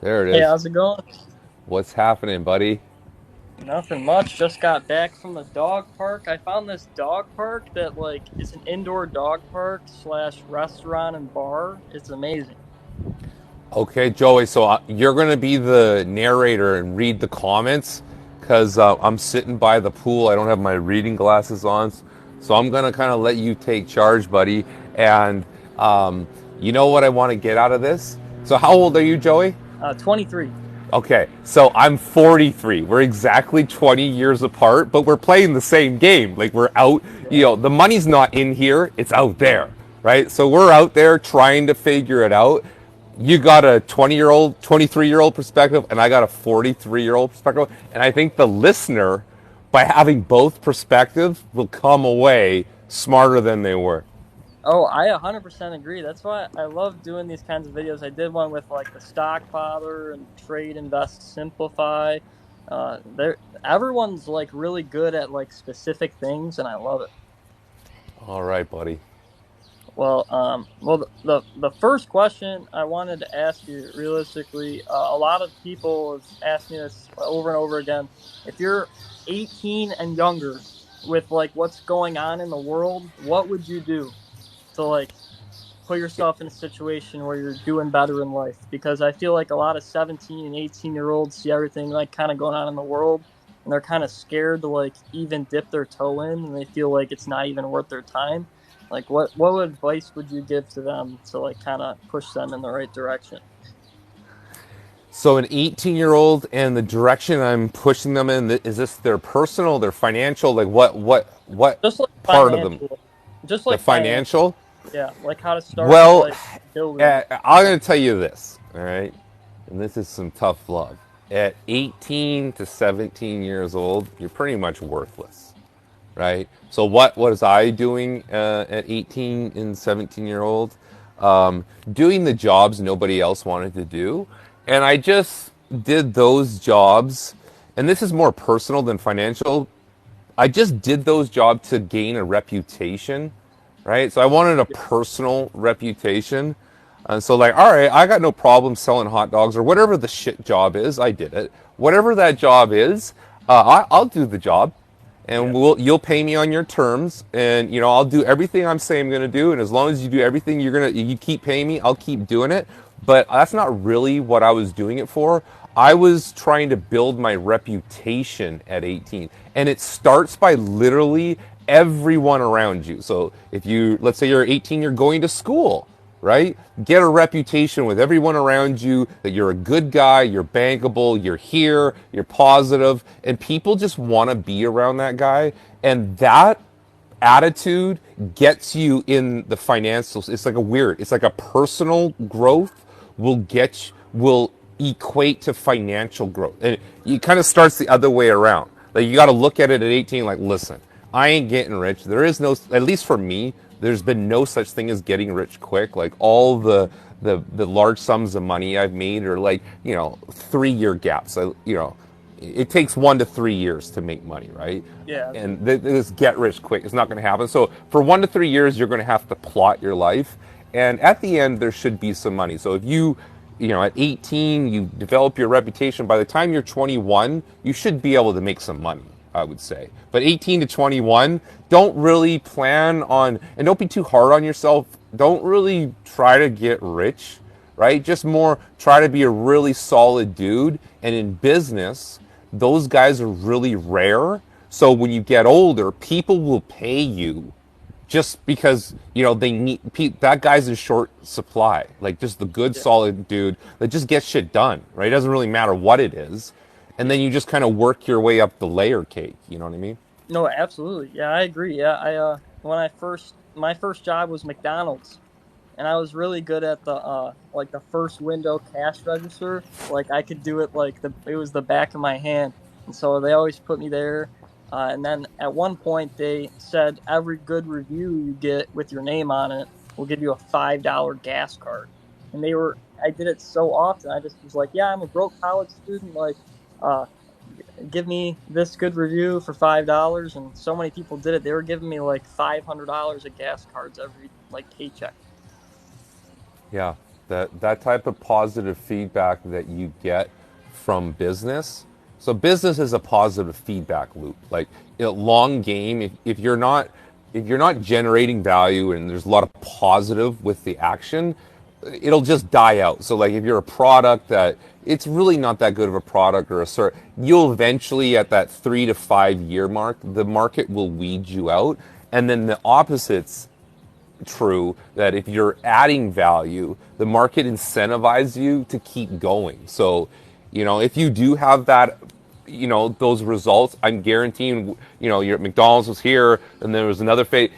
There it Hey, is. how's it going? What's happening, buddy? Nothing much. Just got back from the dog park. I found this dog park that is an indoor dog park slash restaurant and bar. It's amazing. Okay, Joey, so you're going to be the narrator and read the comments because I'm sitting by the pool. I don't have my reading glasses on. So I'm going to kind of let you take charge, buddy. And you know what I want to get out of this? So, how old are you, Joey? 23. Okay, so I'm 43. We're exactly 20 years apart, but we're playing the same game. Like we're out, Yeah. the money's not in here, it's out there, right? So we're out there trying to figure it out. You got a 20-year-old, 23-year-old perspective, and I got a 43-year-old perspective. And I think the listener, by having both perspectives, will come away smarter than they were. Oh, I 100% agree. That's why I love doing these kinds of videos. I did one with like the stock father and trade, invest, simplify. Everyone's like really good at like specific things, and I love it. All right, buddy. The first question I wanted to ask you, realistically, a lot of people have asked me this over and over again. If you're 18 and younger, with like what's going on in the world, what would you do to like put yourself in a situation where you're doing better in life? Because I feel like a lot of 17 and 18-year-olds see everything like kind of going on in the world, and they're kind of scared to like even dip their toe in, and they feel like it's not even worth their time. Like what advice would you give to them to like kind of push them in the right direction? So an 18-year-old and the direction I'm pushing them in, is this their personal, their financial, like what Just like part of them? financial, just The like financial. financial? Yeah, like how to start Well, like building. I'm going to tell you this, all right? And this is some tough love. At 18 to 17 years old, you're pretty much worthless, right? So what was I doing at 18 and 17-year old? Doing the jobs nobody else wanted to do, and I just did those jobs. And this is more personal than financial. I just did those jobs to gain a reputation, right? So I wanted a personal reputation. And so, like, all right, I got no problem selling hot dogs or whatever the shit job is. I did it. Whatever that job is, I'll do the job, and Yeah, you'll pay me on your terms, and I'll do everything I'm saying I'm going to do, and as long as you do everything you keep paying me, I'll keep doing it. But that's not really what I was doing it for. I was trying to build my reputation at 18, and it starts by literally everyone around you. So if you, let's say you're 18, you're going to school, right? Get a reputation with everyone around you that you're a good guy, you're bankable, you're here, you're positive, and people just want to be around that guy. And that attitude gets you in the financials. It's like a personal growth will equate to financial growth. And it kind of starts the other way around. Like you got to look at it at 18 like, listen, I ain't getting rich. There is no, at least for me, there's been no such thing as getting rich quick. Like all the large sums of money I've made are like, 3 year gaps. It takes 1 to 3 years to make money, right? yeah, And this get rich quick, it's not going to happen. So for 1 to 3 years, you're going to have to plot your life, and at the end, there should be some money. So if at 18, you develop your reputation. By the time you're 21, you should be able to make some money, I would say. But 18 to 21, don't really plan on, and don't be too hard on yourself. Don't really try to get rich, right? Just more try to be a really solid dude. And in business, those guys are really rare. So when you get older, people will pay you just because they need that guy's in short supply. Like just the good yeah, solid dude that just gets shit done, right? It doesn't really matter what it is, and yeah. then you just kind of work your way up the layer cake. You know what I mean? No, absolutely. Yeah, I agree. Yeah, I when I first my first job was McDonald's, and I was really good at the like the first window cash register. Like I could do it like it was the back of my hand. And so they always put me there. And then at one point they said every good review you get with your name on it will give you a $5 gas card. And I did it so often. I just was like, yeah, I'm a broke college student. Like, uh, give me this good review for $5. And so many people did it. They were giving me like $500 of gas cards every like paycheck. Yeah. That type of positive feedback that you get from business. So business is a positive feedback loop. Like in a long game, if you're not generating value and there's a lot of positive with the action, it'll just die out. So like if you're a product that it's really not that good of a product or a service, you'll eventually at that 3 to 5 year mark, the market will weed you out. And then the opposites true, that if you're adding value, the market incentivizes you to keep going. So, if you do have that, those results, I'm guaranteeing, your McDonald's was here and there was another phase.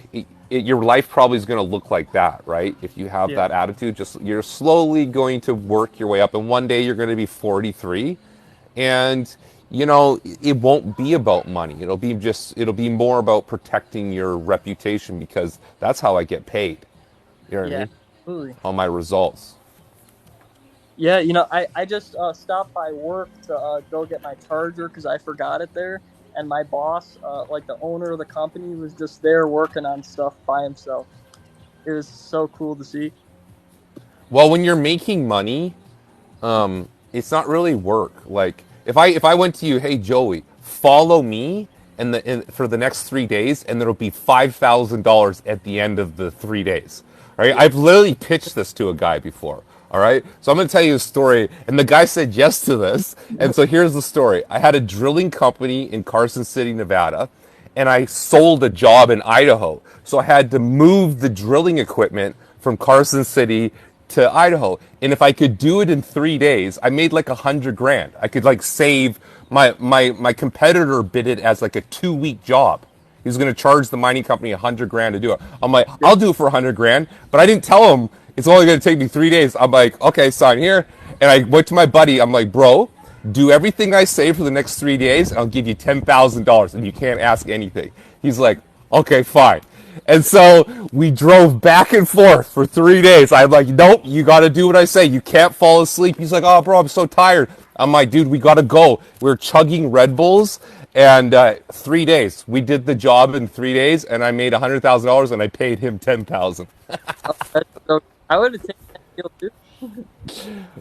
Your life probably is going to look like that, right? If you have Yeah. that attitude, just you're slowly going to work your way up, and one day you're going to be 43, and it won't be about money. It'll be more about protecting your reputation, because that's how I get paid. You know what I Yeah. mean? Absolutely. On my results. Yeah, I just stopped by work to go get my charger because I forgot it there, and my boss, like the owner of the company, was just there working on stuff by himself. It was so cool to see. Well, when you're making money, it's not really work. Like if I went to you, hey Joey, follow me for the next 3 days, and there'll be $5,000 at the end of the 3 days. Right? Yeah, I've literally pitched this to a guy before. All right, so I'm going to tell you a story, and the guy said yes to this. And so here's the story: I had a drilling company in Carson City, Nevada, and I sold a job in Idaho. So I had to move the drilling equipment from Carson City to Idaho. And if I could do it in 3 days, I made like 100 grand. I could like save my competitor bid it as like a 2 week job. He was going to charge the mining company 100 grand to do it. I'm like, I'll do it for 100 grand, but I didn't tell him it's only going to take me 3 days. I'm like, okay, sign here. And I went to my buddy. I'm like, bro, do everything I say for the next 3 days, and I'll give you $10,000, and you can't ask anything. He's like, okay, fine. And so we drove back and forth for 3 days. I'm like, nope, you got to do what I say. You can't fall asleep. He's like, oh, bro, I'm so tired. I'm like, dude, we got to go. We're chugging Red Bulls. And 3 days, we did the job in 3 days, and I made $100,000, and I paid him 10,000. that's so. I would have taken that deal too.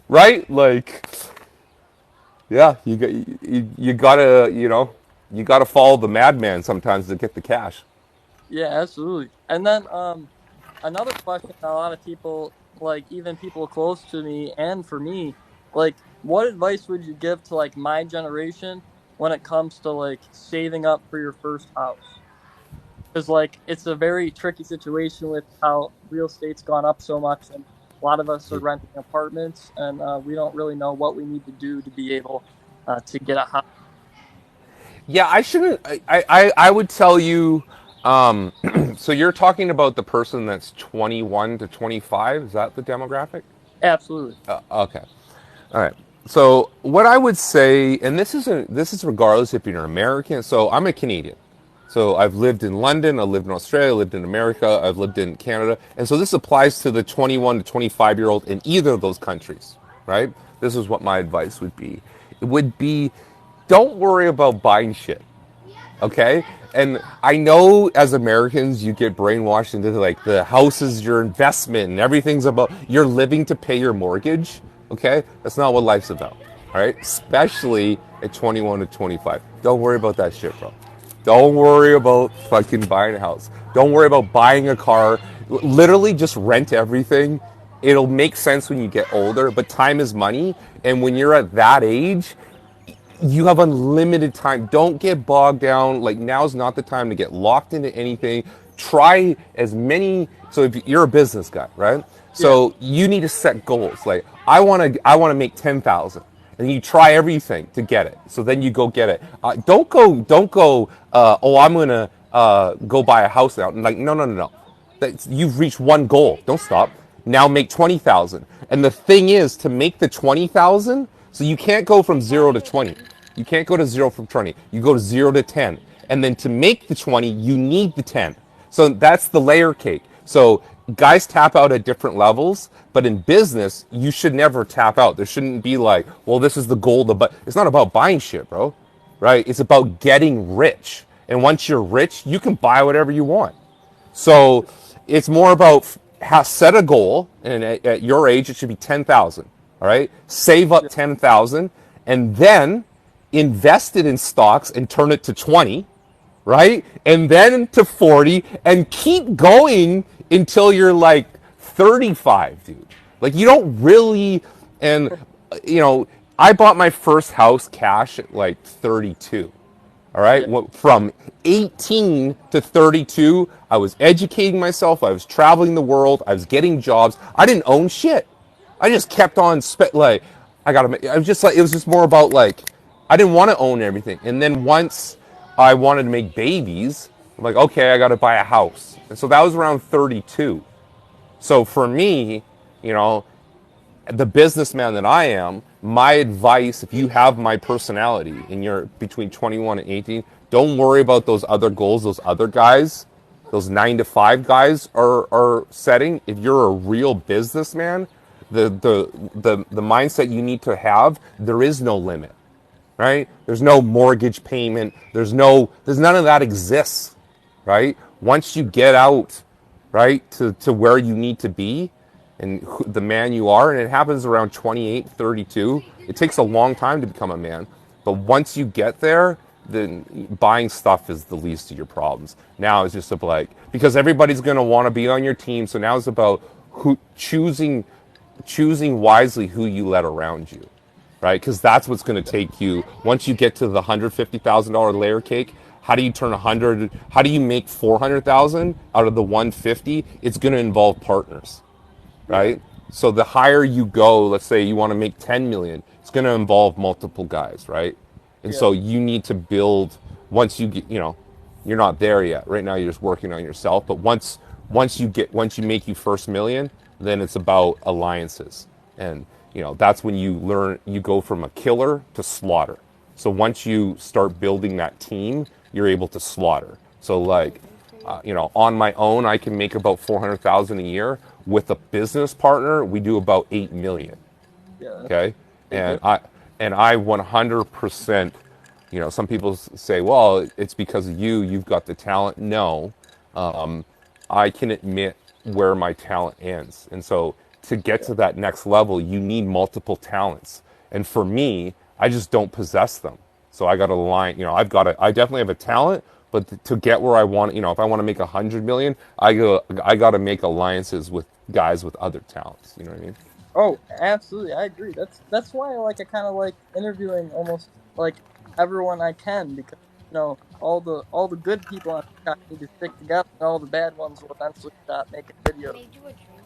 Right? Like, yeah, you gotta you gotta follow the madman sometimes to get the cash. Yeah, absolutely. And then another question that a lot of people, like even people close to me and for me, like what advice would you give to like my generation when it comes to like saving up for your first house? Because like it's a very tricky situation with how real estate's gone up so much, and a lot of us are renting apartments, and we don't really know what we need to do to be able to get a house. Yeah, I shouldn't. I would tell you. So you're talking about the person that's 21 to 25. Is that the demographic? Absolutely. Okay. All right. So what I would say, and this is regardless if you're an American. So I'm a Canadian. So I've lived in London, I've lived in Australia, I've lived in America, I've lived in Canada, and so this applies to the 21 to 25-year-old in either of those countries, right? This is what my advice would be. It would be, don't worry about buying shit, okay? And I know as Americans, you get brainwashed into like the house is your investment and everything's about you're living to pay your mortgage, okay? That's not what life's about, all right? Especially at 21 to 25. Don't worry about that shit, bro. Don't worry about fucking buying a house. Don't worry about buying a car. Literally just rent everything. It'll make sense when you get older, but time is money. And when you're at that age, you have unlimited time. Don't get bogged down. Like now's not the time to get locked into anything. Try as many. So if you're a business guy, right? Yeah. So you need to set goals. Like I want to make 10,000, and you try everything to get it. So then you go get it. Don't go. Oh, I'm gonna go buy a house now. Like no, no, no, no. You've reached one goal. Don't stop. Now make 20,000. And the thing is to make the 20,000. So you can't go from 0 to 20. You can't go to 0 from 20. You go to 0 to 10. And then to make the 20, you need the 10. So that's the layer cake. So guys tap out at different levels, but in business, you should never tap out. There shouldn't be like, well, this is the goal, but it's not about buying shit, bro. Right? It's about getting rich. And once you're rich, you can buy whatever you want. So it's more about set a goal, and at your age, it should be 10,000. All right, save up 10,000, and then invest it in stocks and turn it to 20, right? And then to 40, and keep going until you're like 35, dude. Like you don't really, and I bought my first house cash at like 32. All right. Yeah. From 18 to 32, I was educating myself. I was traveling the world. I was getting jobs. I didn't own shit. I just kept on like I was just like it was just more about like I didn't want to own everything. And then once I wanted to make babies, I'm like, okay, I got to buy a house. And so that was around 32. So for me, you know, the businessman that I am, my advice, if you have my personality and you're between 21 and 18, don't worry about those other goals, those other guys, those 9 to 5 guys are setting. If you're a real businessman, the mindset you need to have, there is no limit, right? There's no mortgage payment. There's none of that exists, right? Once you get out, right, to where you need to be, and the man you are, and it happens around 28, 32. It takes a long time to become a man, but once you get there, then buying stuff is the least of your problems. Now it's just about like, because everybody's going to want to be on your team, so now it's about choosing wisely who you let around you, right? Because that's what's going to take you, once you get to the $150,000 layer cake, how do you turn 100, how do you make 400,000 out of the 150? It's going to involve partners, right? So the higher you go, let's say you want to make 10 million, it's going to involve multiple guys, right? And so you need to build, once you get, you're not there yet. Right now you're just working on yourself, but once you make your first million, then it's about alliances. And that's when you learn, you go from a killer to slaughter. So once you start building that team, you're able to slaughter. So like, on my own, I can make about 400,000 a year. With a business partner, we do about 8 million. Yeah. Okay, and I 100%. Some people say, well, it's because of you've got the talent. No, I can admit where my talent ends, and so to get to that next level, you need multiple talents. And for me, I just don't possess them. So I got to line. I definitely have a talent. But to get where I want, if I want to make 100 million, I got to make alliances with guys with other talents. You know what I mean? Oh, absolutely, I agree. That's why I kind of like interviewing almost like everyone I can, because all the good people on TikTok need to stick together, and all the bad ones will eventually stop making videos. Made you a drink.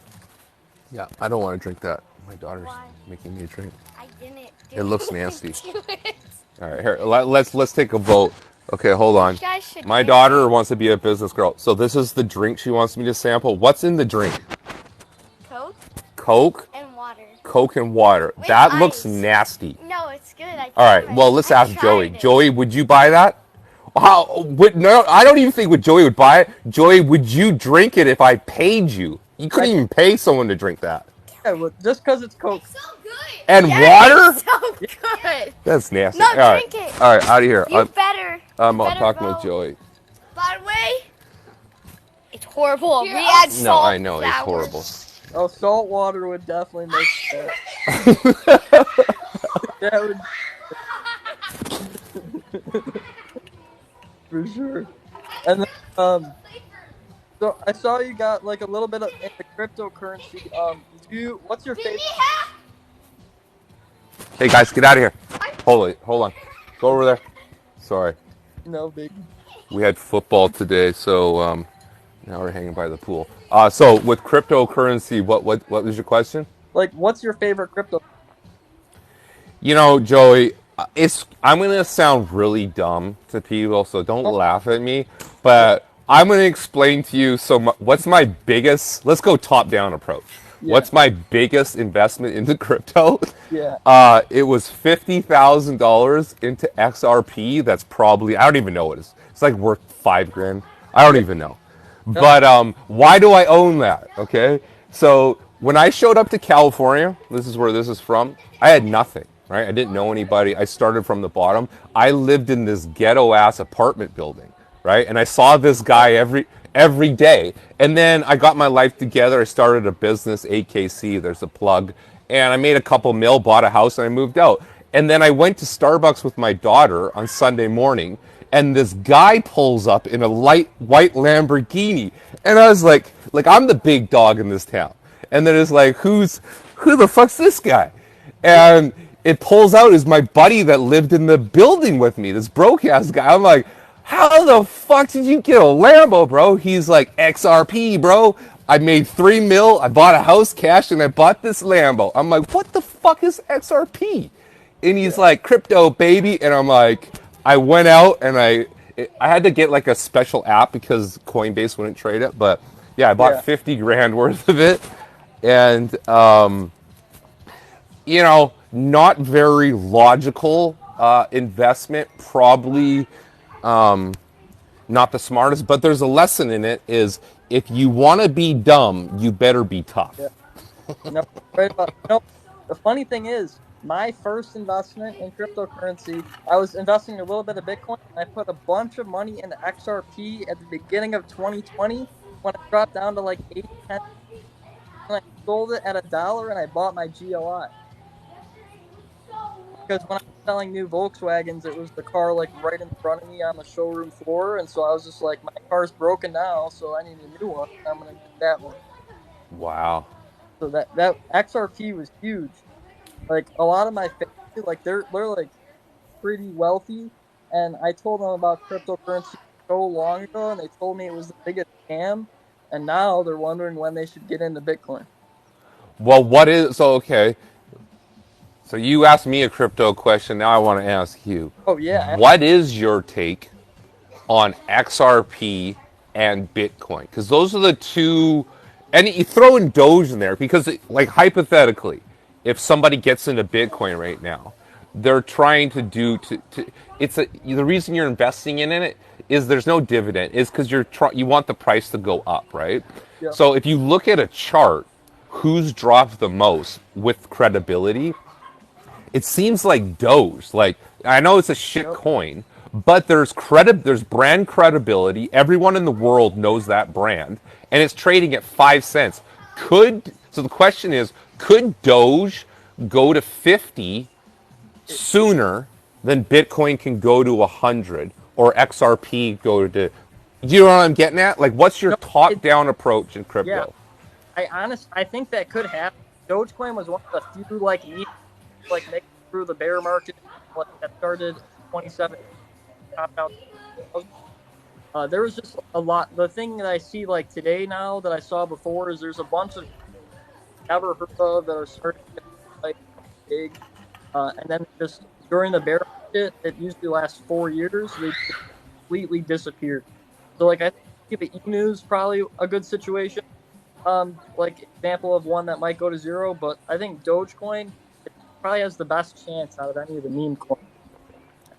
Yeah, I don't want to drink that. My daughter's Why? making me a drink. I didn't. It looks nasty. Do it. All right, here, let's take a vote. Okay, hold on. You guys should My drink daughter it. wants to be a business girl, so this is the drink she wants me to sample. What's in the drink? Coke Coke, and water. Coke and water. With That looks ice. nasty. No, it's good. I All right, tried well, it. let's I ask Joey. tried it. Joey, would you buy that? No, I don't even think Joey would buy it. Joey, would you drink it if I paid you? You couldn't even pay someone to drink that. Yeah, well, just because it's Coke. It's so good. And Yes, water? it's so good. That's nasty. No, All right. drink it. All right, out of here. You better. I'm better talking vote. with Joey. By the way, it's horrible. Here, We add No, salt. I know, it's flour. horrible. Oh, salt water would definitely make that. That would for sure. And then, so I saw you got like a little bit of into cryptocurrency. What's your favorite? Hey, guys, get out of here. Hold on. Go over there. Sorry. No big. We had football today, so now we're hanging by the pool. So with cryptocurrency, what was your question? Like, what's your favorite crypto? Joey, I'm gonna sound really dumb to people, so don't laugh at me. But I'm gonna explain to you. What's my biggest? Let's go top-down approach. Yeah. What's my biggest investment into crypto? Yeah. It was $50,000 into XRP. That's probably, I don't even know what it is. It's like worth $5,000. I don't even know. But why do I own that? Okay, so when I showed up to California, this is where this is from. I had nothing, right? I didn't know anybody. I started from the bottom. I lived in this ghetto ass apartment building, right? And I saw this guy every day. And then I got my life together. I started a business, AKC, there's a plug. And I made a couple mil, bought a house, and I moved out. And then I went to Starbucks with my daughter on Sunday morning, and this guy pulls up in a light white Lamborghini. And I was like I'm the big dog in this town. And then it's like, who the fuck's this guy? And it pulls out is my buddy that lived in the building with me, this broke ass guy. I'm like, how the fuck did you get a Lambo, bro? He's like, XRP, bro. I made 3 mil, I bought a house cash, and I bought this Lambo. I'm like, what the fuck is XRP? And he's like, crypto, baby. And I'm like, I went out and I had to get like a special app because Coinbase wouldn't trade it. But yeah, I bought 50 grand worth of it. And, not very logical investment, probably not the smartest, but there's a lesson in it is if you want to be dumb, you better be tough. Yeah. No, right about, the funny thing is, my first investment in cryptocurrency, I was investing a little bit of Bitcoin, and I put a bunch of money into XRP at the beginning of 2020 when it dropped down to like 8, 10, and I sold it at $1 and I bought my GLI. Because when I was selling new Volkswagens, it was the car like right in front of me on the showroom floor, and so I was just like, my car's broken now, so I need a new one. I'm gonna get that one. Wow. So that XRP was huge. Like a lot of my family, like they're like pretty wealthy, and I told them about cryptocurrency so long ago, and they told me it was the biggest scam, and now they're wondering when they should get into Bitcoin. Well, okay. So you asked me a crypto question. Now I want to ask you. Oh yeah, What is your take on XRP and Bitcoin? Because those are the two, and you throw in Doge in there because, like, hypothetically, if somebody gets into Bitcoin right now, they're trying to do the reason you're investing in it is there's no dividend is because you want the price to go up, right? yeah, So if you look at a chart, who's dropped the most with credibility? It seems like Doge. Like, I know it's a shit yep. coin, but there's brand credibility. Everyone in the world knows that brand, and it's trading at 5 cents. So the question is, could Doge go to 50 sooner than Bitcoin can go to 100 or XRP go to? Do you know what I'm getting at? Like, what's your No, top-down approach in yeah. crypto? I think that could happen. Dogecoin was one of the few like making through the bear market that started in 2017. There was just a lot. The thing that I see like today now that I saw before is there's a bunch of never heard of that are starting to get like big, and then just during the bear market, it usually lasts 4 years. They completely disappear. So like I think the emu is probably a good situation. Like example of one that might go to zero, but I think Dogecoin probably has the best chance out of any of the meme coins.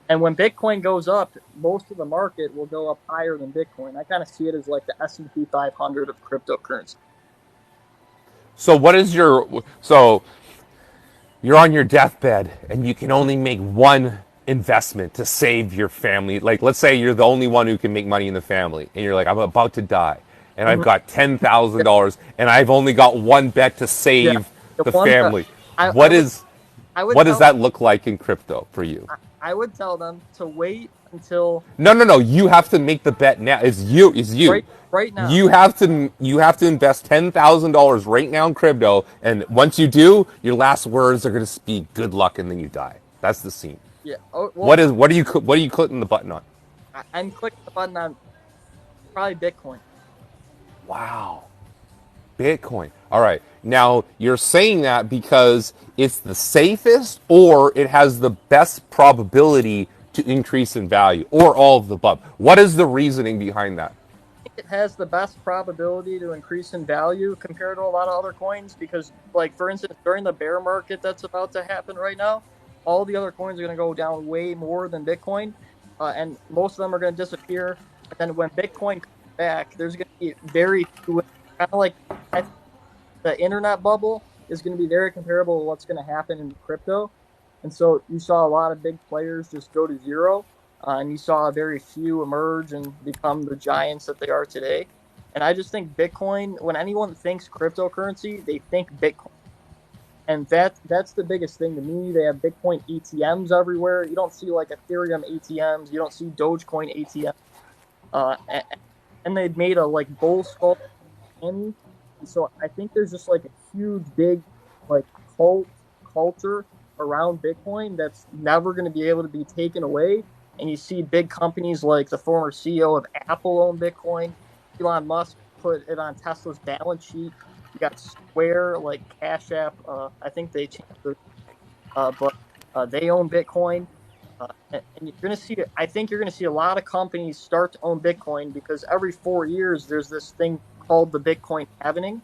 And when Bitcoin goes up, most of the market will go up higher than Bitcoin. I kind of see it as like the S&P 500 of cryptocurrency. So you're on your deathbed and you can only make one investment to save your family. Like, let's say you're the only one who can make money in the family, and you're like, I'm about to die, and I've got $10,000, and I've only got one bet to save the family. What does that look like in crypto for you? I would tell them to wait until No. You have to make the bet now. It's you. right now. You have to invest $10,000 right now in crypto, and once you do, your last words are going to be "good luck," and then you die. That's the scene. Yeah. Oh, well, What are you clicking the button on? I'm clicking the button on probably Bitcoin. Wow, Bitcoin. All right. Now you're saying that because it's the safest, or it has the best probability to increase in value, or all of the above. What is the reasoning behind that? It has the best probability to increase in value compared to a lot of other coins because, like, for instance, during the bear market that's about to happen right now, all the other coins are going to go down way more than Bitcoin, and most of them are going to disappear. And then when Bitcoin comes back, there's going to be very few, kind of like the internet bubble is going to be very comparable to what's going to happen in crypto. And so you saw a lot of big players just go to zero. And you saw very few emerge and become the giants that they are today. And I just think Bitcoin, when anyone thinks cryptocurrency, they think Bitcoin. And that's the biggest thing to me. They have Bitcoin ATMs everywhere. You don't see like Ethereum ATMs. You don't see Dogecoin ATMs. And they've made a like bull skull Miami. And so I think there's just like a huge, big, like cult culture around Bitcoin that's never going to be able to be taken away. And you see big companies like the former CEO of Apple own Bitcoin. Elon Musk put it on Tesla's balance sheet. You got Square, like Cash App. I think they changed their, but they own Bitcoin. And you're going to see, I think you're going to see a lot of companies start to own Bitcoin because every 4 years there's this thing called the Bitcoin halving,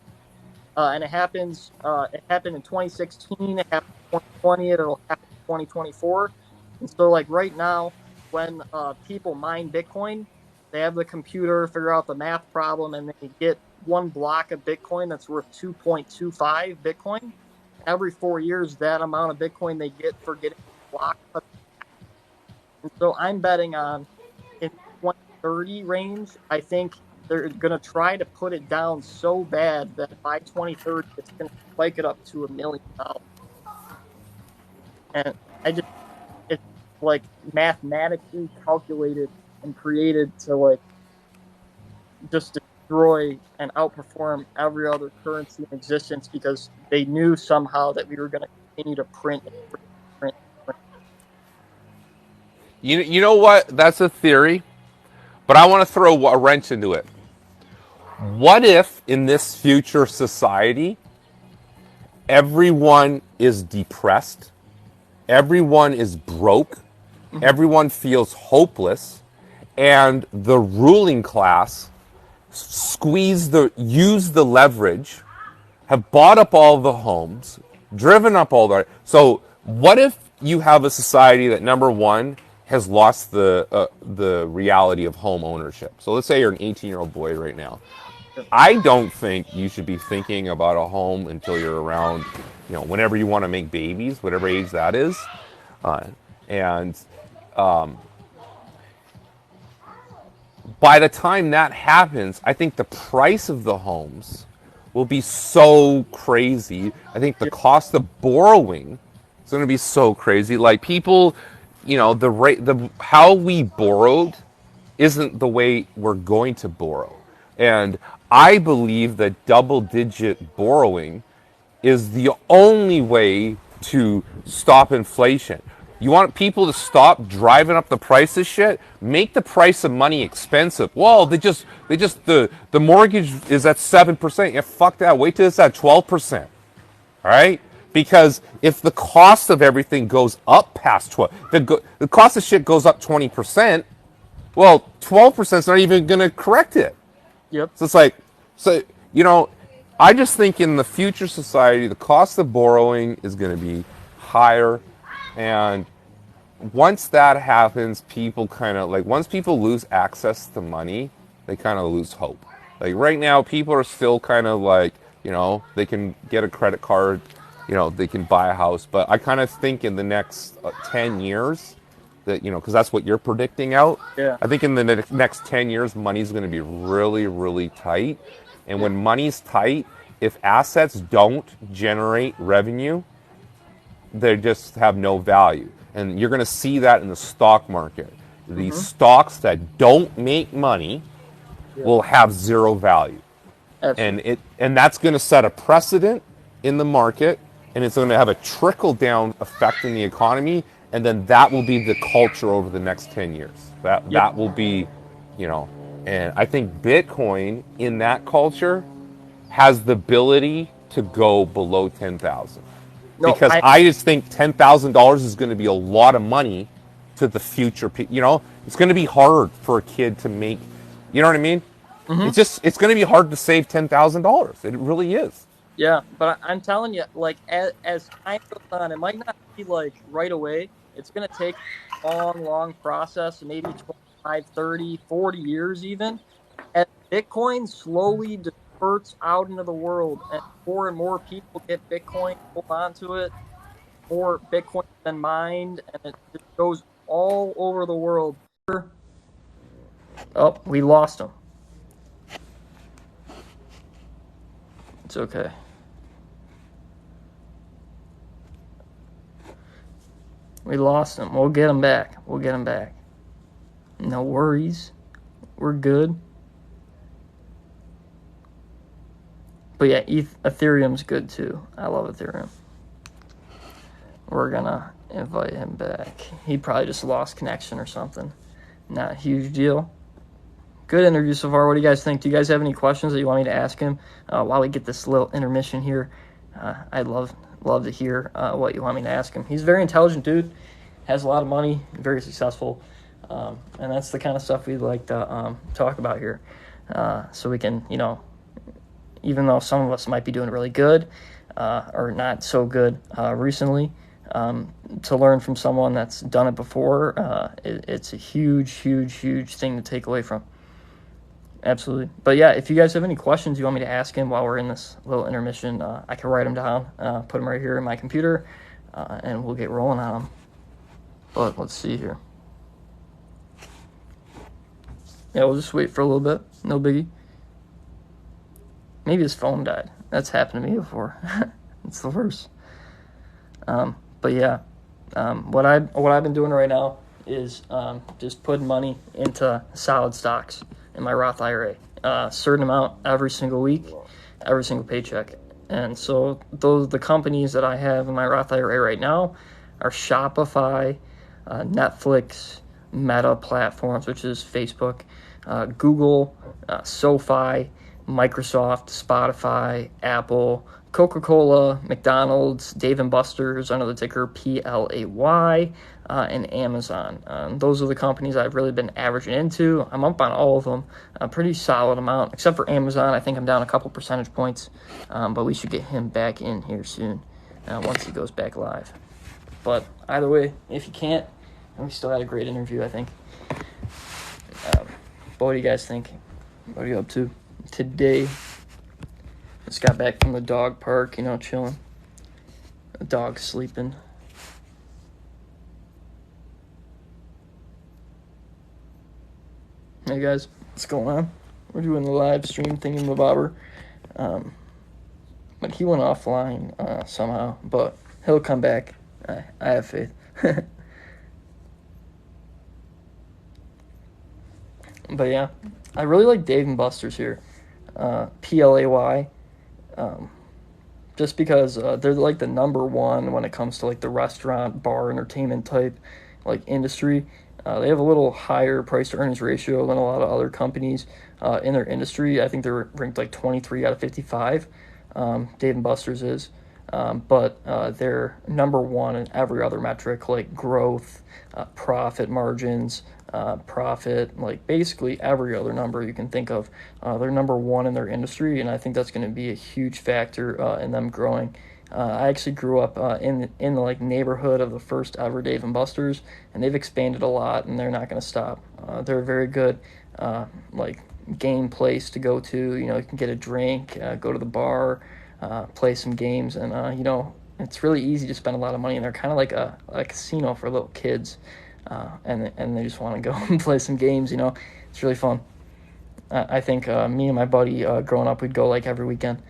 and it happens. It happened in 2016. It happened in 2020. It'll happen in 2024. And so, like right now, when people mine Bitcoin, they have the computer figure out the math problem, and they get one block of Bitcoin that's worth 2.25 Bitcoin. Every 4 years, that amount of Bitcoin they get for getting a block. And so I'm betting on in 2030 range. I think they're going to try to put it down so bad that by 2030 it's going to spike it up to $1 million. And I just it's like mathematically calculated and created to like just destroy and outperform every other currency in existence because they knew somehow that we were going to continue to print and print and print. You know what? That's a theory, but I want to throw a wrench into it. What if in this future society, everyone is depressed, everyone is broke, Mm-hmm. everyone feels hopeless, and the ruling class use the leverage, have bought up all the homes, driven up all the. So what if you have a society that number one has lost the reality of home ownership? So let's say you're an 18-year-old boy right now. I don't think you should be thinking about a home until you're around, whenever you want to make babies, whatever age that is, and by the time that happens, I think the price of the homes will be so crazy. I think the Yeah. cost of borrowing is going to be so crazy. Like people, the rate, the how we borrowed isn't the way we're going to borrow. And I believe that double digit borrowing is the only way to stop inflation. You want people to stop driving up the price of shit? Make the price of money expensive. Well, the mortgage is at 7%. Yeah, fuck that. Wait till it's at 12%. All right? Because if the cost of everything goes up past 12, the cost of shit goes up 20%, well, 12% is not even going to correct it. Yep. So it's like, so, you know, I just think in the future society, the cost of borrowing is going to be higher. And once that happens, once people lose access to money, they kind of lose hope. Like right now, people are still kind of like, they can get a credit card, they can buy a house. But I kind of think in the next 10 years, that, because that's what you're predicting out. Yeah. I think in the next 10 years, money's going to be really, really tight. And Yeah. when money's tight, if assets don't generate revenue, they just have no value. And you're going to see that in the stock market. These Mm-hmm. stocks that don't make money Yeah. will have zero value. Absolutely. And that's going to set a precedent in the market, and it's going to have a trickle down effect in the economy, and then that will be the culture over the next 10 years. Yep. That will be, and I think Bitcoin in that culture has the ability to go below 10,000. No, Because I just think $10,000 is going to be a lot of money to the future. It's going to be hard for a kid to make. You know what I mean? hmm It's going to be hard to save $10,000. It really is. Yeah, but I'm telling you, like as time goes on, it might not be like right away. It's going to take a long, long process, maybe 25, 30, 40 years even. As Bitcoin slowly disperses out into the world and more people get Bitcoin, hold on to it, more Bitcoin than mined, and it just goes all over the world. Oh, we lost them. It's okay. We lost him. We'll get him back. No worries. We're good. But yeah, Ethereum's good too. I love Ethereum. We're gonna invite him back. He probably just lost connection or something. Not a huge deal. Good interview so far. What do you guys think? Do you guys have any questions that you want me to ask him while we get this little intermission here? I'd love to hear what you want me to ask him. He's a very intelligent dude, has a lot of money, very successful, and that's the kind of stuff we'd like to talk about here. So we can, even though some of us might be doing really good or not so good recently, to learn from someone that's done it before, it's a huge thing to take away from. Absolutely. But yeah, if you guys have any questions you want me to ask him while we're in this little intermission, I can write them down, put them right here in my computer, and we'll get rolling on them. But let's see here. Yeah, we'll just wait for a little bit. No biggie. Maybe his phone died. That's happened to me before. It's the worst. But yeah, what I've been doing right now is just putting money into solid stocks in my Roth IRA, a certain amount every single week, every single paycheck. And so the companies that I have in my Roth IRA right now are Shopify, Netflix, Meta platforms, which is Facebook, Google, SoFi, Microsoft, Spotify, Apple, Coca-Cola, McDonald's, Dave & Buster's under the ticker PLAY, and Amazon. Those are the companies I've really been averaging into. I'm up on all of them, a pretty solid amount, except for Amazon. I think I'm down a couple percentage points, but we should get him back in here soon once he goes back live. But either way, if you can't, we still had a great interview, I think. But what do you guys think? What are you up to today? Just got back from the dog park, chilling. The dog's sleeping. Hey guys, what's going on? We're doing the live stream thingamabobber. But he went offline somehow, but he'll come back. I have faith. But yeah, I really like Dave & Buster's here. PLAY. Just because they're like the number one when it comes to like the restaurant, bar, entertainment type like industry. They have a little higher price to earnings ratio than a lot of other companies in their industry. I think they're ranked like 23 out of 55. Dave & Buster's is. But they're number one in every other metric, like growth, profit margins, profit, like basically every other number you can think of. They're number one in their industry, and I think that's going to be a huge factor in them growing. I actually grew up in the like neighborhood of the first ever Dave & Buster's, and they've expanded a lot, and they're not going to stop. They're a very good like game place to go to. You can get a drink, go to the bar, play some games, and it's really easy to spend a lot of money, and they're kind of like a casino for little kids, and they just want to go and play some games. It's really fun. I think me and my buddy growing up, we'd go like every weekend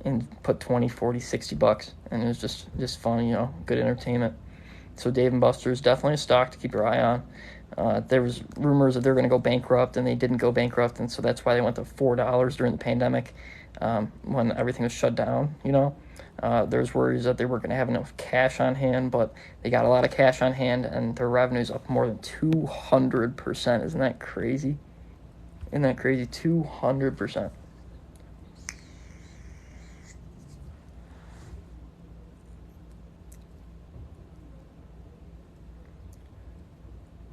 and put 20, 40, 60 bucks, and it was just fun, good entertainment. So Dave & Buster's definitely a stock to keep your eye on. There was rumors that they were going to go bankrupt, and they didn't go bankrupt, and so that's why they went to $4 during the pandemic when everything was shut down. There's worries that they weren't going to have enough cash on hand, but they got a lot of cash on hand, and their revenue's up more than 200%. Isn't that crazy? 200%.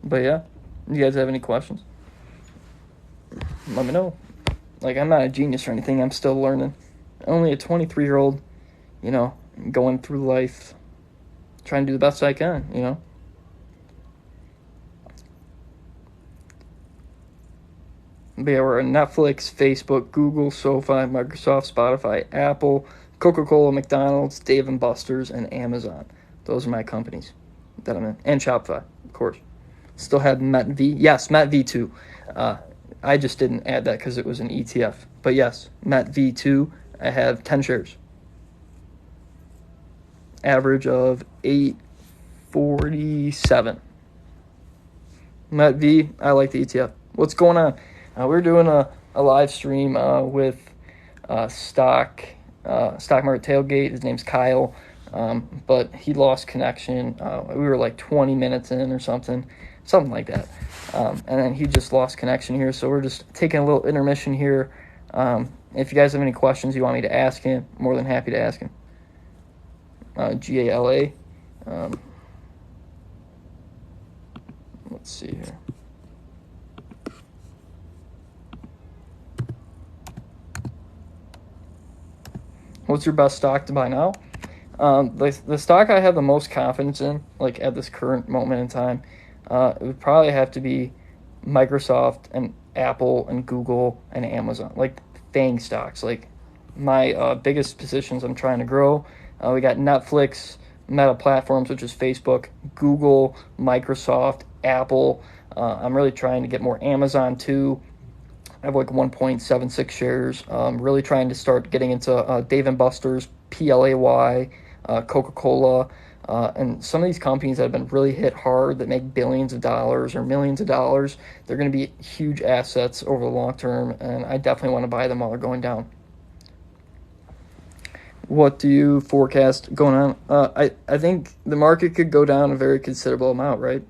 But yeah, you guys have any questions? Let me know. Like, I'm not a genius or anything. I'm still learning. Only a 23-year-old, going through life, trying to do the best I can, But yeah, we're on Netflix, Facebook, Google, SoFi, Microsoft, Spotify, Apple, Coca-Cola, McDonald's, Dave & Buster's, and Amazon. Those are my companies that I'm in. And Shopify, of course. Still have METV. Yes, METV2. I just didn't add that because it was an ETF. But yes, METV2 I have 10 shares. Average of 847. Matt V, I like the ETF. What's going on? We're doing a live stream with Stock Market Tailgate. His name's Kyle, but he lost connection. We were like 20 minutes in or something like that. And then he just lost connection here, so we're just taking a little intermission here. If you guys have any questions you want me to ask him, I'm more than happy to ask him. GALA. Let's see here. What's your best stock to buy now? The stock I have the most confidence in, like at this current moment in time, it would probably have to be Microsoft and Apple and Google and Amazon, like FANG stocks. Like my biggest positions I'm trying to grow. We got Netflix, Meta Platforms, which is Facebook, Google, Microsoft, Apple. I'm really trying to get more Amazon too. I have like 1.76 shares. Really trying to start getting into Dave & Buster's, PLAY, Coca-Cola, and some of these companies that have been really hit hard that make billions of dollars or millions of dollars. They're going to be huge assets over the long term, and I definitely want to buy them while they're going down. What do you forecast going on? I think the market could go down a very considerable amount, right?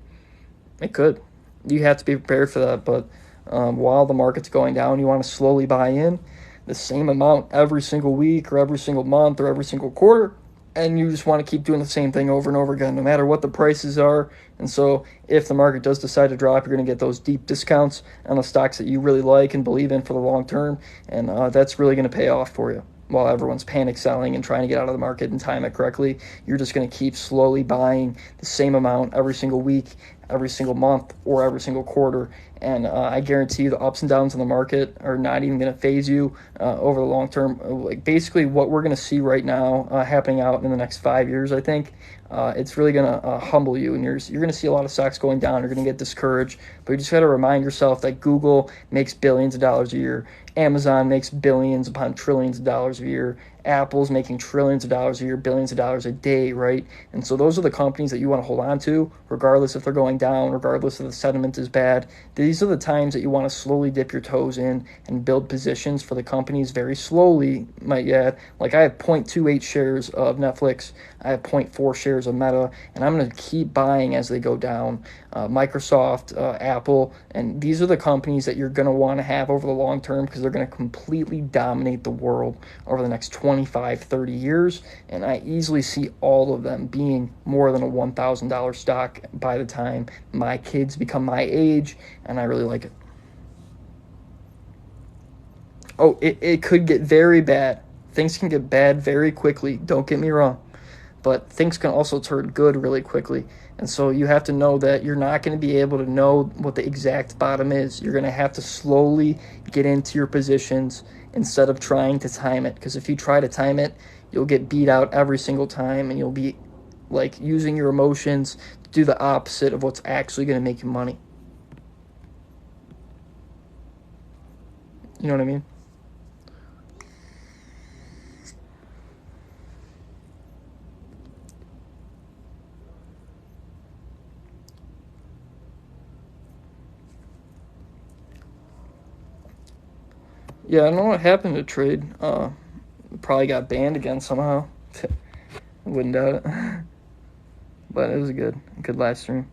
It could. You have to be prepared for that, but while the market's going down, you want to slowly buy in the same amount every single week or every single month or every single quarter, and you just want to keep doing the same thing over and over again, no matter what the prices are. And so if the market does decide to drop, you're going to get those deep discounts on the stocks that you really like and believe in for the long term, and that's really going to pay off for you. While everyone's panic selling and trying to get out of the market and time it correctly, you're just going to keep slowly buying the same amount every single week, every single month, or every single quarter. And I guarantee you the ups and downs in the market are not even going to phase you over the long term. Like basically what we're going to see right now happening out in the next 5 years, I think, it's really going to humble you. And you're going to see a lot of stocks going down. You're going to get discouraged. But you just got to remind yourself that Google makes billions of dollars a year. Amazon makes billions upon trillions of dollars a year. Apple's making trillions of dollars a year, billions of dollars a day, right? And so those are the companies that you want to hold on to, regardless if they're going down, regardless if the sentiment is bad. These are the times that you want to slowly dip your toes in and build positions for the companies very slowly, might you add. Like I have 0.28 shares of Netflix. I have 0.4 shares of Meta, and I'm going to keep buying as they go down. Microsoft, Apple, and these are the companies that you're going to want to have over the long term because they're going to completely dominate the world over the next 25, 30 years, and I easily see all of them being more than a $1,000 stock by the time my kids become my age, and I really like it. Oh, it could get very bad. Things can get bad very quickly, don't get me wrong, but things can also turn good really quickly. And so you have to know that you're not going to be able to know what the exact bottom is. You're going to have to slowly get into your positions instead of trying to time it. Because if you try to time it, you'll get beat out every single time, and you'll be like using your emotions to do the opposite of what's actually going to make you money. You know what I mean? Yeah, I don't know what happened to trade. Probably got banned again somehow. Wouldn't doubt it. But it was a good live stream.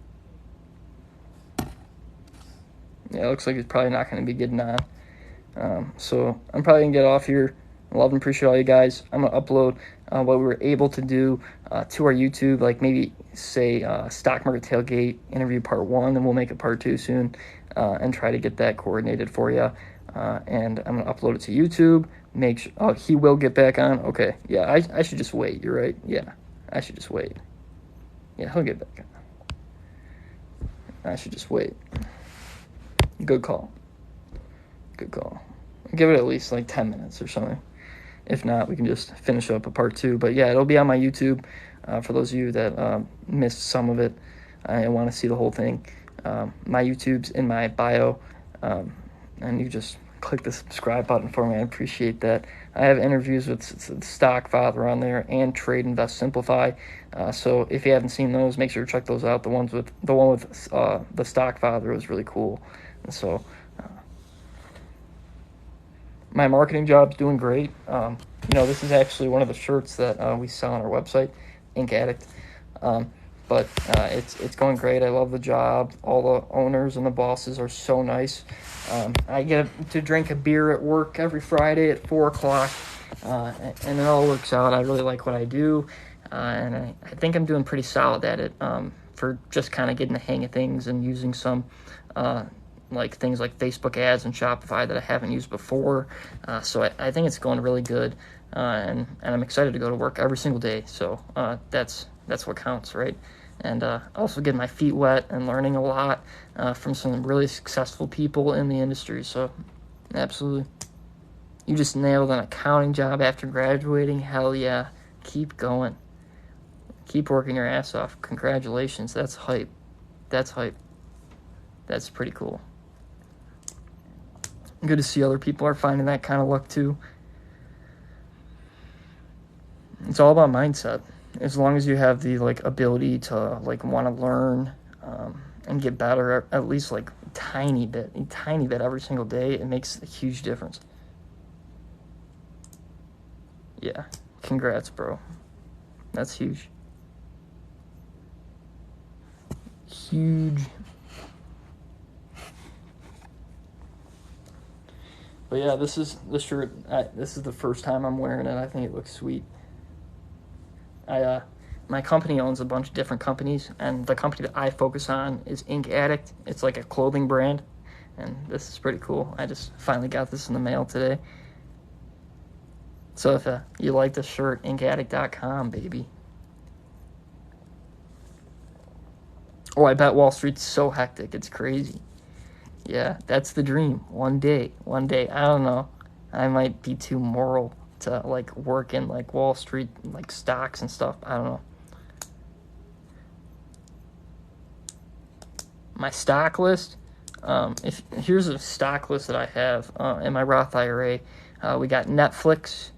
Yeah, it looks like it's probably not going to be getting on. So I'm probably going to get off here. I love and appreciate all you guys. I'm going to upload what we were able to do to our YouTube, like maybe say Stock Market Tailgate interview part 1, and we'll make a part 2 soon and try to get that coordinated for you. And I'm going to upload it to YouTube. Make sure, oh, he will get back on. Okay, yeah, I should just wait. You're right. Yeah, I should just wait. Yeah, he'll get back on. I should just wait. Good call. Good call. Give it at least like 10 minutes or something. If not, we can just finish up a part 2. But yeah, it'll be on my YouTube for those of you that missed some of it and want to see the whole thing. My YouTube's in my bio, and you just click the subscribe button for me. I appreciate that. I have interviews with StockFather on there and Trade Invest Simplify. So if you haven't seen those, make sure to check those out. The one with the StockFather was really cool. And so my marketing job's doing great. This is actually one of the shirts that we sell on our website, Ink Addict. But it's going great. I love the job. All the owners and the bosses are so nice. I get to drink a beer at work every Friday at 4 o'clock, and it all works out. I really like what I do, and I think I'm doing pretty solid at it for just kind of getting the hang of things and using some like things like Facebook ads and Shopify that I haven't used before. So I think it's going really good, and I'm excited to go to work every single day. So that's what counts, right? And also getting my feet wet and learning a lot from some really successful people in the industry. So absolutely. You just nailed an accounting job after graduating. Hell yeah. Keep going. Keep working your ass off. Congratulations. That's hype. That's pretty cool. Good to see other people are finding that kind of luck too. It's all about mindset. As long as you have the ability to want to learn and get better at least a tiny bit every single day, it makes a huge difference. Yeah, congrats, bro. That's huge. Huge. But yeah, this is the shirt. This is the first time I'm wearing it. I think it looks sweet. My company owns a bunch of different companies, and the company that I focus on is Ink Addict. It's like a clothing brand, and this is pretty cool. I just finally got this in the mail today. So if you like this shirt, inkaddict.com, baby. Oh, I bet Wall Street's so hectic, it's crazy. Yeah, that's the dream. One day, I don't know. I might be too moral to work in Wall Street, stocks and stuff. I don't know. My stock list. Here's a stock list that I have in my Roth IRA. We got Netflix.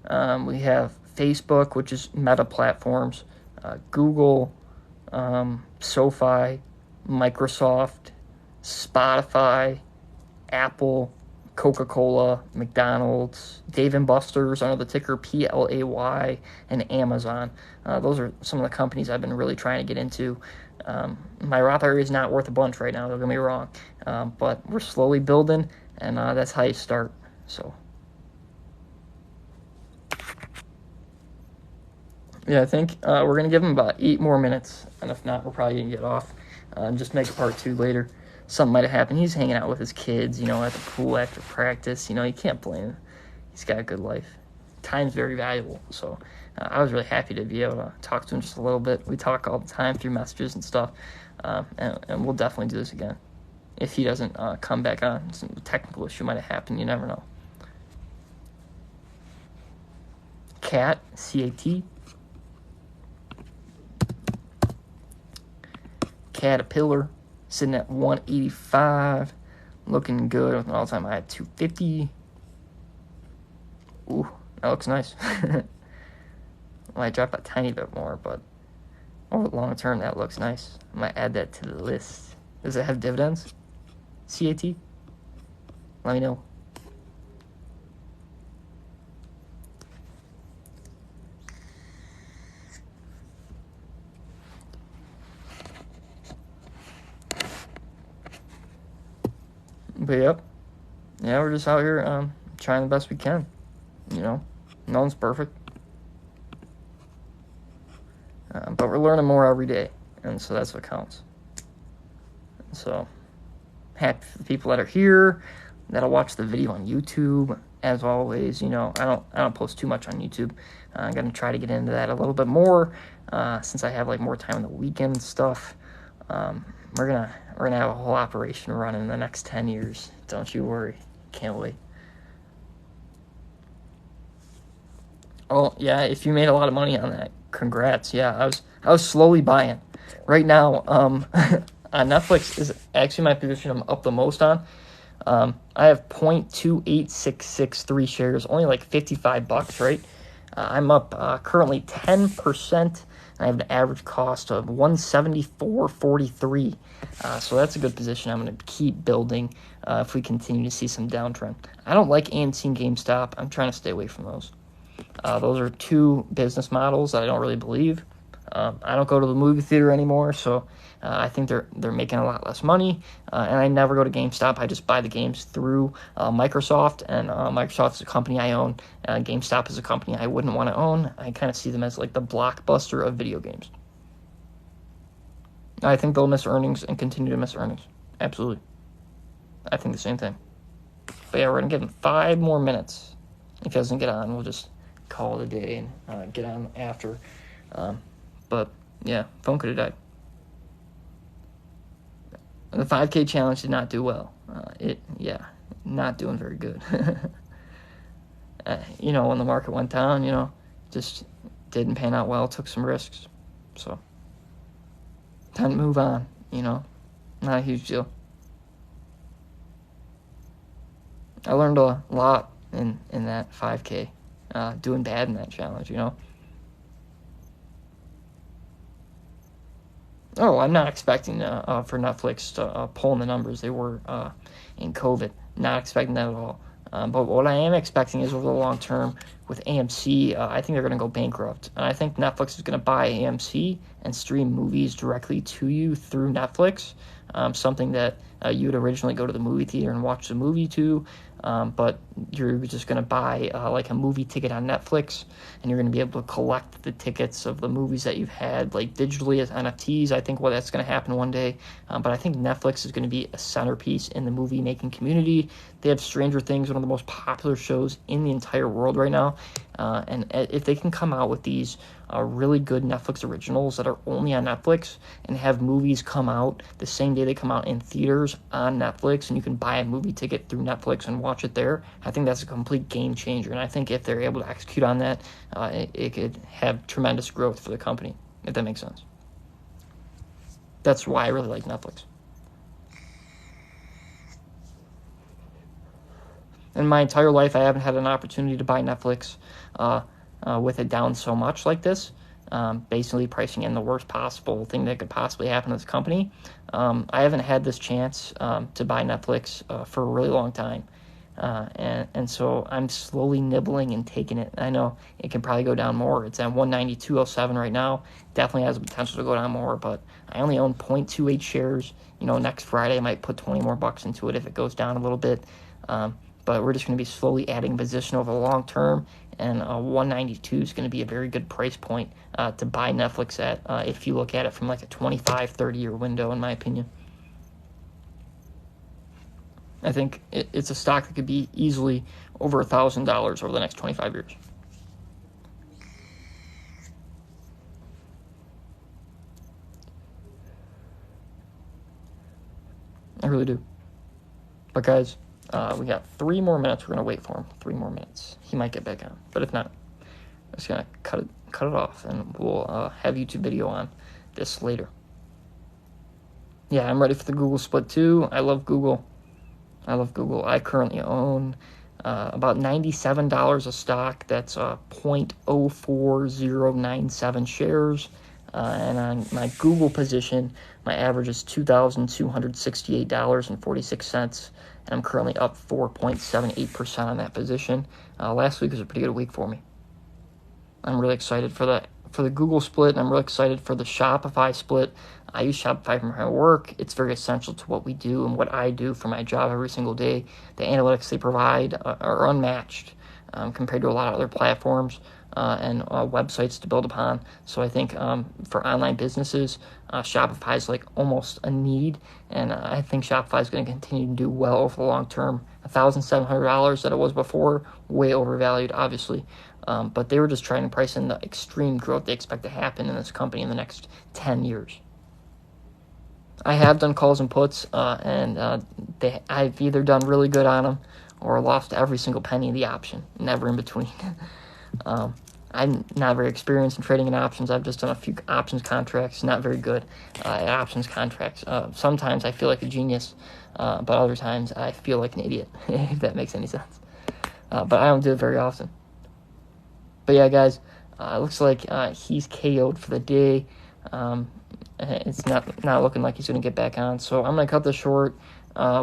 We have Facebook, which is Meta Platforms. Google, SoFi, Microsoft, Spotify, Apple, Coca-Cola, McDonald's, Dave & Buster's under the ticker PLAY, and Amazon. Those are some of the companies I've been really trying to get into. My Roth IRA is not worth a bunch right now, don't get me wrong, but we're slowly building, and that's how you start. So yeah, I think we're going to give them about 8 more minutes, and if not, we're probably going to get off and just make a part 2 later. Something might have happened. He's hanging out with his kids, at the pool after practice. You can't blame him. He's got a good life. Time's very valuable. So I was really happy to be able to talk to him just a little bit. We talk all the time through messages and stuff, and we'll definitely do this again. If he doesn't come back on, some technical issue might have happened. You never know. Cat, C-A-T. Caterpillar. Sitting at 185, looking good with an all-time high at 250. Ooh, that looks nice. Might drop a tiny bit more, but over the long term, that looks nice. I might add that to the list. Does it have dividends? CAT? Let me know. But yep, yeah, we're just out here trying the best we can. No one's perfect, but we're learning more every day, and so that's what counts. So happy for the people that are here, that'll watch the video on YouTube. As always, I don't post too much on YouTube. I'm gonna try to get into that a little bit more since I have more time on the weekend and stuff. We're gonna have a whole operation running in the next 10 years. Don't you worry. Can't wait. Oh yeah, if you made a lot of money on that, congrats. Yeah, I was slowly buying. Right now, Netflix is actually my position I'm up the most on. I have 0.28663 shares, only like $55, right? I'm up currently 10%. I have an average cost of 174.43. So that's a good position. I'm going to keep building if we continue to see some downtrend. I don't like AMC and GameStop. I'm trying to stay away from those. Those are two business models that I don't really believe. I don't go to the movie theater anymore, so I think they're making a lot less money. And I never go to GameStop. I just buy the games through Microsoft, and Microsoft is a company I own. GameStop is a company I wouldn't want to own. I kind of see them as like the Blockbuster of video games. I think they'll miss earnings and continue to miss earnings. Absolutely. I think the same thing. But yeah, we're going to give him 5 more minutes. If he doesn't get on, we'll just call it a day and get on after. But yeah, phone could have died. The 5K challenge did not do well. Not doing very good. When the market went down, just didn't pan out well, took some risks. So, time to move on, not a huge deal. I learned a lot in that 5K, doing bad in that challenge, Oh, I'm not expecting for Netflix to pull in the numbers they were in COVID. Not expecting that at all. But what I am expecting is over the long term with AMC, I think they're going to go bankrupt. And I think Netflix is going to buy AMC and stream movies directly to you through Netflix, something that you would originally go to the movie theater and watch the movie to. But you're just going to buy like a movie ticket on Netflix, and you're going to be able to collect the tickets of the movies that you've had like digitally as NFTs. I think that's going to happen one day. But I think Netflix is going to be a centerpiece in the movie making community. They have Stranger Things, one of the most popular shows in the entire world right now. And if they can come out with these really good Netflix originals that are only on Netflix and have movies come out the same day they come out in theaters on Netflix, and you can buy a movie ticket through Netflix and watch it there, I think that's a complete game changer. And I think if they're able to execute on that, it could have tremendous growth for the company, if that makes sense. That's why I really like Netflix. In my entire life, I haven't had an opportunity to buy Netflix with it down so much like this, basically pricing in the worst possible thing that could possibly happen to this company. I haven't had this chance to buy Netflix for a really long time. And so I'm slowly nibbling and taking it. I know it can probably go down more. It's at 192.07 right now. Definitely has the potential to go down more, but I only own 0.28 shares. Next Friday I might put 20 more bucks into it if it goes down a little bit. But we're just going to be slowly adding position over the long term, and 192 is going to be a very good price point to buy Netflix at if you look at it from like a 25, 30-year window, in my opinion. I think it's a stock that could be easily over $1,000 over the next 25 years. I really do. But guys, we got 3 more minutes. We're going to wait for him. 3 more minutes. He might get back on. But if not, I'm just going to cut it off, and we'll have a YouTube video on this later. Yeah, I'm ready for the Google split too. I love Google. I currently own about $97 of stock. That's 0.04097 shares. And on my Google position, my average is $2,268.46. And I'm currently up 4.78% on that position. Last week was a pretty good week for me. I'm really excited for the Google split, and I'm really excited for the Shopify split. I use Shopify for my work. It's very essential to what we do and what I do for my job every single day. The analytics they provide are unmatched compared to a lot of other platforms and websites to build upon. So I think for online businesses, Shopify is like almost a need, and I think Shopify is going to continue to do well over the long term. $1,700 that it was before, way overvalued, obviously. But they were just trying to price in the extreme growth they expect to happen in this company in the next 10 years. I have done calls and puts, and I've either done really good on them or lost every single penny of the option, never in between. I'm not very experienced in trading in options. I've just done a few options contracts, not very good at options contracts. Sometimes I feel like a genius, but other times I feel like an idiot, if that makes any sense. But I don't do it very often. But yeah, guys, it looks like he's KO'd for the day. It's not looking like he's going to get back on. So I'm going to cut this short.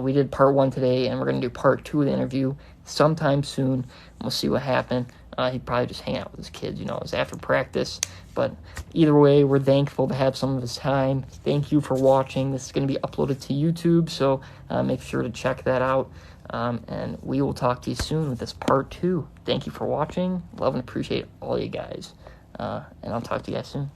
We did part 1 today, and we're going to do part 2 of the interview sometime soon. We'll see what happened. He'd probably just hang out with his kids, it was after practice. But either way, we're thankful to have some of his time. Thank you for watching. This is going to be uploaded to YouTube, so make sure to check that out. And we will talk to you soon with this part 2. Thank you for watching. Love and appreciate all you guys. And I'll talk to you guys soon.